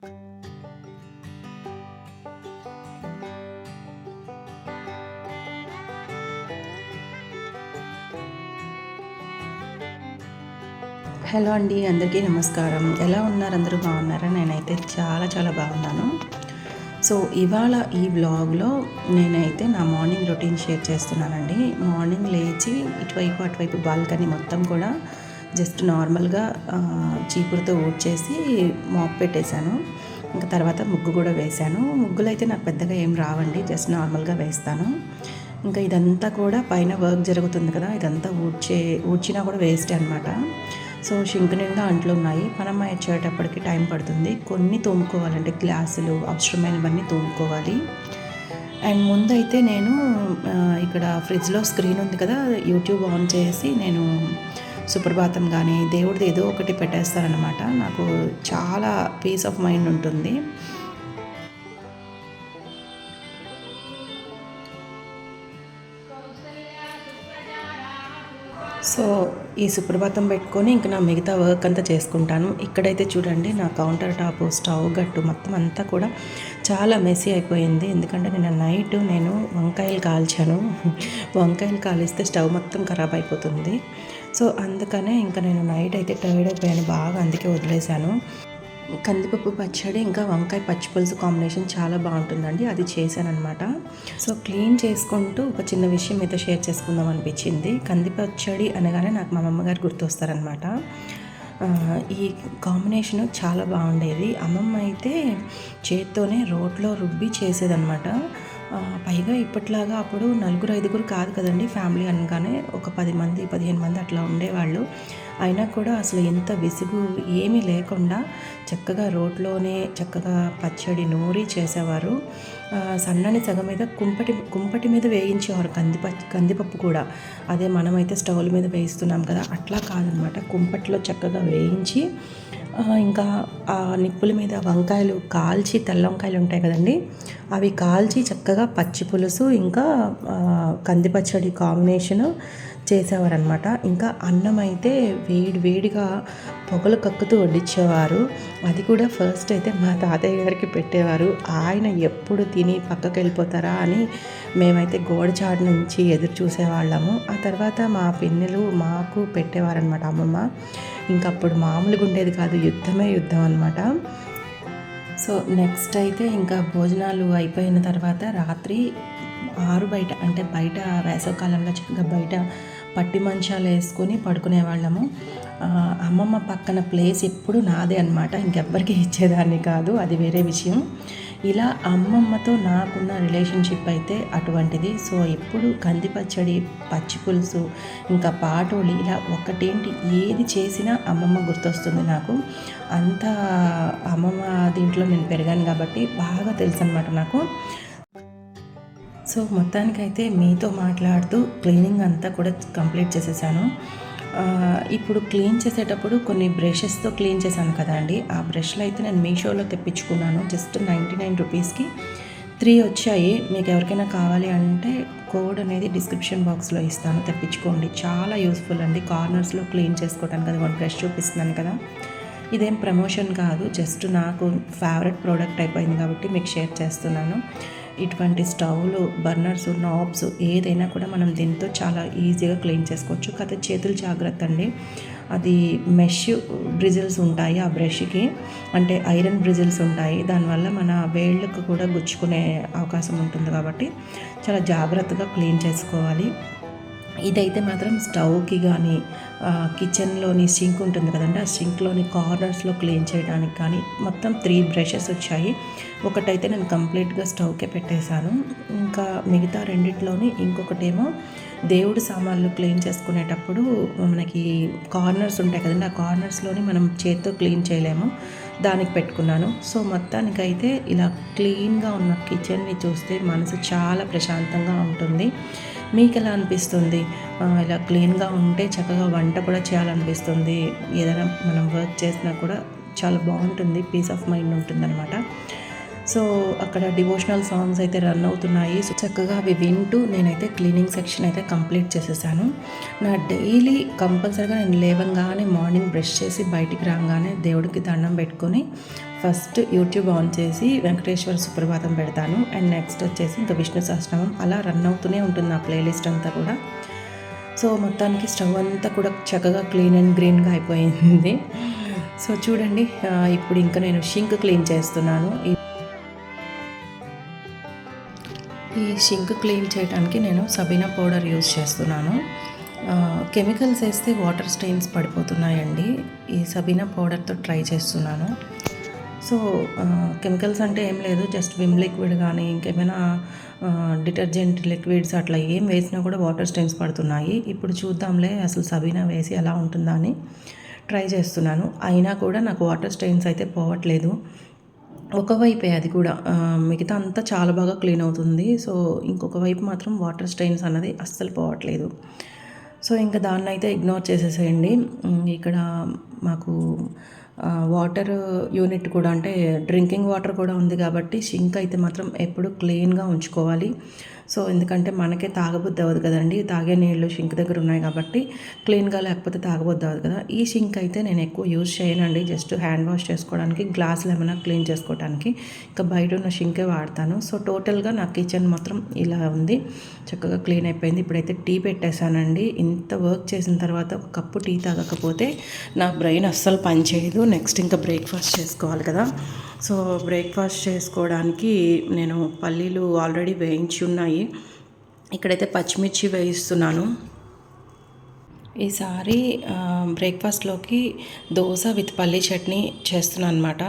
Hello అండి, అందరికీ నమస్కారం. ఎలా ఉన్నారు? అందరూ బాగున్నారా? నేనైతే చాలా చాలా బాగున్నాను. సో ఇవాళ ఈ వ్లాగ్లో నేనైతే నా మార్నింగ్ రొటీన్ షేర్ చేస్తున్నానండి. మార్నింగ్ లేచి ఇటువైపు అటువైపు బాల్కనీ మొత్తం కూడా జస్ట్ నార్మల్గా చీపురుతో ఊడ్చేసి మాప్ పెట్టేశాను. ఇంకా తర్వాత ముగ్గు కూడా వేశాను. ముగ్గులు అయితే నాకు పెద్దగా ఏం రావండి, జస్ట్ నార్మల్గా వేస్తాను. ఇంకా ఇదంతా కూడా పైన వర్క్ జరుగుతుంది కదా, ఇదంతా ఊడ్చినా కూడా వేస్టే అనమాట. సో షింక్ నిండా అంట్లు ఉన్నాయి. పనమ్మాయి వచ్చేటప్పటికి టైం పడుతుంది. కొన్ని తోముకోవాలంటే గ్లాసులు అవసరమైనవన్నీ తోముకోవాలి. అండ్ ముందైతే నేను ఇక్కడ ఫ్రిడ్జ్లో స్క్రీన్ ఉంది కదా, యూట్యూబ్ ఆన్ చేసి నేను సుప్రభాతం కానీ దేవుడిది ఏదో ఒకటి పెట్టేస్తారనమాట. నాకు చాలా పీస్ ఆఫ్ మైండ్ ఉంటుంది. సో ఈ సుప్రభాతం పెట్టుకొని ఇంకా నా మిగతా వర్క్ అంతా చేసుకుంటాను. ఇక్కడైతే చూడండి, నా కౌంటర్ టాప్, స్టవ్ గట్టు మొత్తం అంతా కూడా చాలా మెస్సీ అయిపోయింది. ఎందుకంటే నేను నైట్ వంకాయలు కాల్చాను. వంకాయలు కాలిస్తే స్టవ్ మొత్తం ఖరాబ్ అయిపోతుంది. సో అందుకనే ఇంకా నేను నైట్ అయితే టైర్డ్ అయిపోయాను బాగా, అందుకే వదిలేశాను. కందిపప్పు పచ్చడి ఇంకా వంకాయ పచ్చిపులుసు కాంబినేషన్ చాలా బాగుంటుందండి, అది చేశానమాట. సో క్లీన్ చేసుకుంటూ ఒక చిన్న విషయం మీతో షేర్ చేసుకుందాం అనిపించింది. కంది పచ్చడి అనగానే నాకు మా అమ్మగారు గుర్తొస్తారనమాట. ఈ కాంబినేషను చాలా బాగుండేది. అమ్మమ్మ అయితే చేత్తోనే రోట్లో రుబ్బి చేసేదనమాట. పైగా ఇప్పట్లాగా అప్పుడు 4-5 కాదు కదండి ఫ్యామిలీ అనగానే, ఒక 10 మంది 15 మంది అట్లా ఉండేవాళ్ళు. అయినా కూడా అసలు ఎంత విసుగు ఏమీ లేకుండా చక్కగా రోట్లోనే చక్కగా పచ్చడి నూరి చేసేవారు. సన్నని సగం మీద కుంపటి మీద వేయించేవారు కందిపప్పు కూడా. అదే మనమైతే స్టవ్ల మీద వేయిస్తున్నాం కదా, అట్లా కాదనమాట. కుంపట్లో చక్కగా వేయించి ఇంకా ఆ నిప్పుల మీద వంకాయలు కాల్చి, తెల్ల వంకాయలు ఉంటాయి కదండి, అవి కాల్చి చక్కగా పచ్చి పులుసు ఇంకా కంది పచ్చడి కాంబినేషను చేసేవారనమాట. ఇంకా అన్నం అయితే వేడిగా పొగలు కక్కుతూ వడ్డించేవారు. అది కూడా ఫస్ట్ అయితే మా తాతయ్య గారికి పెట్టేవారు. ఆయన ఎప్పుడు తిని పక్కకి వెళ్ళిపోతారా అని మేమైతే గోడచాటు నుంచి ఎదురు చూసేవాళ్ళము. ఆ తర్వాత మా పిన్నెలు మాకు పెట్టేవారనమాట అమ్మమ్మ. ఇంకప్పుడు మామూలుగా ఉండేది కాదు, యుద్ధం అనమాట. సో నెక్స్ట్ అయితే ఇంకా భోజనాలు అయిపోయిన తర్వాత రాత్రి బయట, అంటే బయట వేసవకాలంలో చక్కగా బయట పట్టి మంచాలు వేసుకొని పడుకునేవాళ్ళము. అమ్మమ్మ పక్కన ప్లేస్ ఎప్పుడు నాదే అనమాట, ఇంకెవ్వరికి ఇచ్చేదాన్ని కాదు, అది వేరే విషయం. ఇలా అమ్మమ్మతో నాకున్న రిలేషన్షిప్ అయితే అటువంటిది. సో ఎప్పుడు కంది పచ్చడి, పచ్చి పులుసు, ఇంకా పాటోలి, ఇలా ఒకటేంటి ఏది చేసినా అమ్మమ్మ గుర్తొస్తుంది నాకు. అంత అమ్మమ్మ దీంట్లో నేను పెరిగాను కాబట్టి బాగా తెలుసు అనమాట నాకు. సో మొత్తానికైతే మీతో మాట్లాడుతూ క్లీనింగ్ అంతా కూడా కంప్లీట్ చేసేసాను. ఇప్పుడు క్లీన్ చేసేటప్పుడు కొన్ని బ్రషెస్తో క్లీన్ చేశాను కదా అండి, ఆ బ్రష్లు అయితే నేను మీషోలో తెప్పించుకున్నాను. జస్ట్ 99 రూపీస్కి 3 వచ్చాయి. మీకు ఎవరికైనా కావాలి అంటే కోడ్ అనేది డిస్క్రిప్షన్ బాక్స్లో ఇస్తాను, తెప్పించుకోండి. చాలా యూస్ఫుల్ అండి, కార్నర్స్లో క్లీన్ చేసుకోవడానికి. అది 1 బ్రష్ చూపిస్తున్నాను కదా, ఇదేం ప్రమోషన్ కాదు, జస్ట్ నాకు ఫేవరెట్ ప్రోడక్ట్ అయిపోయింది కాబట్టి మీకు షేర్ చేస్తున్నాను. ఇటువంటి స్టవ్లు, బర్నర్స్, నాబ్స్ ఏదైనా కూడా మనం దీంతో చాలా ఈజీగా క్లీన్ చేసుకోవచ్చు. కాకపోతే చేతులు జాగ్రత్త అండి, అది మెష్ బ్రిజిల్స్ ఉంటాయి ఆ బ్రష్కి, అంటే ఐరన్ బ్రిజిల్స్ ఉంటాయి. దానివల్ల మన వేళ్ళకు కూడా గుచ్చుకునే అవకాశం ఉంటుంది కాబట్టి చాలా జాగ్రత్తగా క్లీన్ చేసుకోవాలి. ఇదైతే మాత్రం స్టవ్కి కానీ కిచెన్లోని సింక్ ఉంటుంది కదండి, ఆ సింక్లోని కార్నర్స్లో క్లీన్ చేయడానికి కానీ మొత్తం 3 బ్రషెస్ వచ్చాయి. ఒకటైతే నేను కంప్లీట్గా స్టవ్కే పెట్టేశాను. ఇంకా మిగతా రెండిట్లోని ఇంకొకటేమో దేవుడి సామాన్లు క్లీన్ చేసుకునేటప్పుడు మనకి కార్నర్స్ ఉంటాయి కదండి, ఆ కార్నర్స్లోని మనం చేత్తో క్లీన్ చేయలేము, దానికి పెట్టుకున్నాను. సో మొత్తానికైతే ఇలా క్లీన్గా ఉన్న కిచెన్ని చూస్తే మనసు చాలా ప్రశాంతంగా ఉంటుంది. మీకు ఎలా అనిపిస్తుంది? ఇలా క్లీన్గా ఉంటే చక్కగా వంట కూడా చేయాలనిపిస్తుంది. ఏదైనా మనం వర్క్ చేసినా కూడా చాలా బాగుంటుంది, పీస్ ఆఫ్ మైండ్ ఉంటుందన్నమాట. సో అక్కడ డివోషనల్ సాంగ్స్ అయితే రన్ అవుతున్నాయి. సో చక్కగా అవి వింటూ నేనైతే క్లీనింగ్ సెక్షన్ అయితే కంప్లీట్ చేసేసాను. నా డైలీ కంపల్సరీగా నేను లేవంగానే మార్నింగ్ బ్రష్ చేసి బయటికి రాగానే దేవుడికి దండం పెట్టుకొని ఫస్ట్ యూట్యూబ్ ఆన్ చేసి వెంకటేశ్వర సుప్రభాతం పెడతాను. అండ్ నెక్స్ట్ వచ్చేసి ఇంకా విష్ణు సహస్రనామం అలా రన్ అవుతూనే ఉంటుంది నా ప్లేలిస్ట్ అంతా కూడా. సో మొత్తానికి స్టవ్ అంతా కూడా చక్కగా క్లీన్ అండ్ గ్రీన్గా అయిపోయింది. సో చూడండి, ఇప్పుడు ఇంకా నేను షింక్ క్లీన్ చేస్తున్నాను. ఈ షింక్ క్లీన్ చేయడానికి నేను సబీనా పౌడర్ యూజ్ చేస్తున్నాను. కెమికల్స్ వేస్తే వాటర్ స్టెయిన్స్ పడిపోతున్నాయండి. ఈ సబీనా పౌడర్తో ట్రై చేస్తున్నాను. సో కెమికల్స్ అంటే ఏం లేదు, జస్ట్ విమ్ లిక్విడ్ కానీ ఇంకేమైనా డిటర్జెంట్ లిక్విడ్స్ అట్లా ఏం వేసినా కూడా వాటర్ స్టెయిన్స్ పడుతున్నాయి. ఇప్పుడు చూద్దాంలే అసలు సబీనా వేసి ఎలా ఉంటుందా అని ట్రై చేస్తున్నాను. అయినా కూడా నాకు వాటర్ స్టెయిన్స్ అయితే పోవట్లేదు. ఒకవైపే అది కూడా, మిగతా అంతా చాలా బాగా క్లీన్ అవుతుంది. సో ఇంకొక వైపు మాత్రం వాటర్ స్టెయిన్స్ అన్నది అస్సలు పోవట్లేదు. సో ఇంకా దాన్ని అయితే ఇగ్నోర్ చేసేసేయండి. ఇక్కడ మాకు వాటర్ యూనిట్ కూడా, అంటే డ్రింకింగ్ వాటర్ కూడా ఉంది కాబట్టి షింక్ అయితే మాత్రం ఎప్పుడు క్లీన్గా ఉంచుకోవాలి. సో ఎందుకంటే మనకే తాగబుద్ధి అవ్వదు కదండి, తాగే నీళ్ళు షింక్ దగ్గర ఉన్నాయి కాబట్టి క్లీన్గా లేకపోతే తాగబుద్ధి అవ్వదు కదా. ఈ షింక్ అయితే నేను ఎక్కువ యూజ్ చేయనండి, జస్ట్ హ్యాండ్ వాష్ చేసుకోవడానికి, గ్లాసులు ఏమైనా క్లీన్ చేసుకోవడానికి, ఇంకా బయట ఉన్న షింకే వాడతాను. సో టోటల్గా నా కిచెన్ మాత్రం ఇలా ఉంది, చక్కగా క్లీన్ అయిపోయింది. ఇప్పుడైతే టీ పెట్టేశానండి. ఇంత వర్క్ చేసిన తర్వాత ఒక కప్పు టీ తాగకపోతే నా బ్రెయిన్ అస్సలు పనిచేయదు. నెక్స్ట్ ఇంకా బ్రేక్ఫాస్ట్ చేసుకోవాలి కదా. సో బ్రేక్ఫాస్ట్ చేసుకోవడానికి నేను పల్లీలు ఆల్రెడీ వేయించి ఉన్నాయి. ఇక్కడైతే పచ్చిమిర్చి వేయిస్తున్నాను. ఈసారి బ్రేక్ఫాస్ట్లోకి దోశ విత్ పల్లీ చట్నీ చేస్తున్నాను అనమాట.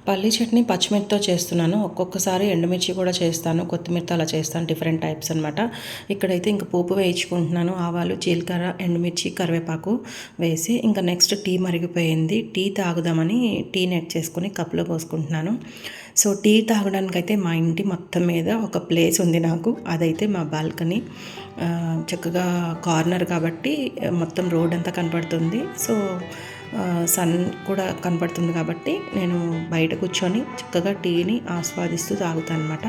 పల్లీ చట్నీ పచ్చిమిర్చితో చేస్తున్నాను, ఒక్కొక్కసారి ఎండుమిర్చి కూడా చేస్తాను, కొత్తిమీరతో అలా చేస్తాను, డిఫరెంట్ టైప్స్ అనమాట. ఇక్కడైతే ఇంకా పోపు వేయించుకుంటున్నాను, ఆవాలు, జీలకర్ర, ఎండుమిర్చి, కరివేపాకు వేసి. ఇంకా నెక్స్ట్ టీ మరిగిపోయింది, టీ తాగుదామని టీ నెట్ చేసుకుని కప్లో పోసుకుంటున్నాను. సో టీ తాగడానికైతే మా ఇంటి మొత్తం మీద ఒక ప్లేస్ ఉంది నాకు, అదైతే మా బాల్కనీ. చక్కగా కార్నర్ కాబట్టి మొత్తం రోడ్ అంతా కనపడుతుంది. సో సన్ కూడా కనపడుతుంది కాబట్టి నేను బయట కూర్చొని చక్కగా టీని ఆస్వాదిస్తూ తాగుతాను అనమాట.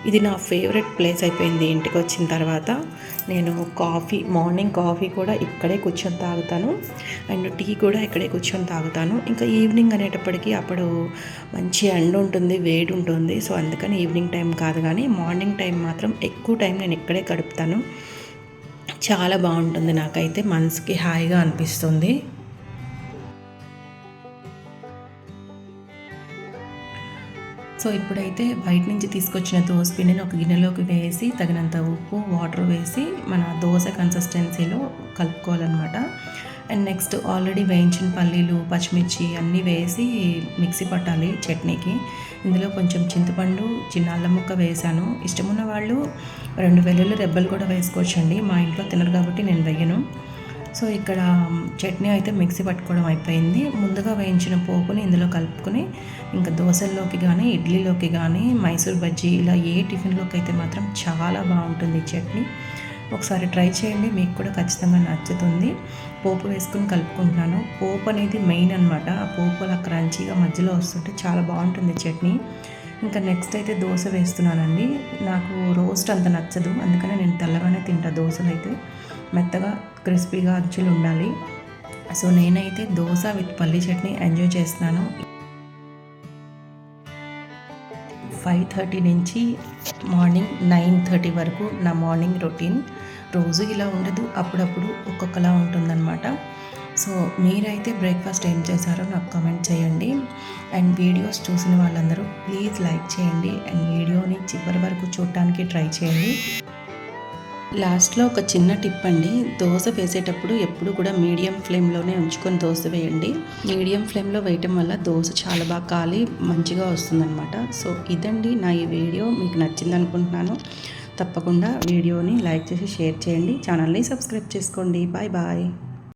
ఇది నా ఫేవరెట్ ప్లేస్ అయిపోయింది. ఇంటికి వచ్చిన తర్వాత నేను మార్నింగ్ కాఫీ కూడా ఇక్కడే కూర్చొని తాగుతాను, అండ్ టీ కూడా ఇక్కడే కూర్చొని తాగుతాను. ఇంకా ఈవినింగ్ అనేటప్పటికీ అప్పుడు మంచి ఎండ ఉంటుంది, వేడి ఉంటుంది. సో అందుకని ఈవినింగ్ టైం కాదు, కానీ మార్నింగ్ టైం మాత్రం ఎక్కువ టైం నేను ఇక్కడే గడుపుతాను. చాలా బాగుంటుంది, నాకైతే మనసుకి హాయిగా అనిపిస్తుంది. సో ఇప్పుడైతే బయట నుంచి తీసుకొచ్చిన దోస పిండిని ఒక గిన్నెలోకి వేసి తగినంత ఉప్పు, వాటర్ వేసి మన దోశ కన్సిస్టెన్సీలో కలుపుకోవాలన్నమాట. అండ్ నెక్స్ట్ ఆల్రెడీ వేయించిన పల్లీలు, పచ్చిమిర్చి అన్నీ వేసి మిక్సీ పట్టాలి చట్నీకి. ఇందులో కొంచెం చింతపండు, చిన్న అల్లం ముక్క వేసాను. ఇష్టమున్న వాళ్ళు 2 వెల్లుల్లి రెబ్బలు కూడా వేసుకోవచ్చండి, మా ఇంట్లో తినరు కాబట్టి నేను వేయను. సో ఇక్కడ చట్నీ అయితే మిక్సీ పట్టుకోవడం అయిపోయింది. ముందుగా వేయించిన పోపుని ఇందులో కలుపుకొని ఇంకా దోశల్లోకి కానీ, ఇడ్లీలోకి కానీ, మైసూర్ బజ్జీ ఇలా ఏ టిఫిన్లోకి అయితే మాత్రం చాలా బాగుంటుంది ఈ చట్నీ. ఒకసారి ట్రై చేయండి, మీకు కూడా ఖచ్చితంగా నచ్చుతుంది. పోపు వేసుకుని కలుపుకుంటున్నాను. పోపు అనేది మెయిన్ అనమాట, ఆ పోపు అలా క్రంచీగా మధ్యలో వస్తుంటే చాలా బాగుంటుంది చట్నీ. ఇంకా నెక్స్ట్ అయితే దోశ వేస్తున్నానండి. నాకు రోస్ట్ అంత నచ్చదు, అందుకనే నేను తెల్లగానే తింటా. దోశలు అయితే మెత్తగా క్రిస్పీగా అంచులు ఉండాలి. సో నేనైతే దోశ విత్ పల్లీ చట్నీ ఎంజాయ్ చేస్తున్నాను. 5:30 నుంచి మార్నింగ్ 9:30 వరకు నా మార్నింగ్ రొటీన్. రోజు ఇలా ఉండదు, అప్పుడప్పుడు ఒక్కొక్కలా ఉంటుందన్నమాట. సో మీరైతే బ్రేక్ఫాస్ట్ ఏం చేశారో నాకు కామెంట్ చేయండి. అండ్ వీడియోస్ చూసిన వాళ్ళందరూ ప్లీజ్ లైక్ చేయండి, అండ్ వీడియోని చివరి వరకు చూడటానికి ట్రై చేయండి. లాస్ట్లో ఒక చిన్న టిప్ అండి, దోశ వేసేటప్పుడు ఎప్పుడు కూడా మీడియం ఫ్లేమ్లోనే ఉంచుకొని దోశ వేయండి. మీడియం ఫ్లేమ్లో వేయటం వల్ల దోశ చాలా బాగా కాలి మంచిగా వస్తుందన్నమాట. సో ఇదండి నా ఈ వీడియో, మీకు నచ్చింది అనుకుంటున్నాను. తప్పకుండా వీడియోని లైక్ చేసి షేర్ చేయండి, ఛానల్ని సబ్స్క్రైబ్ చేసుకోండి. Bye bye.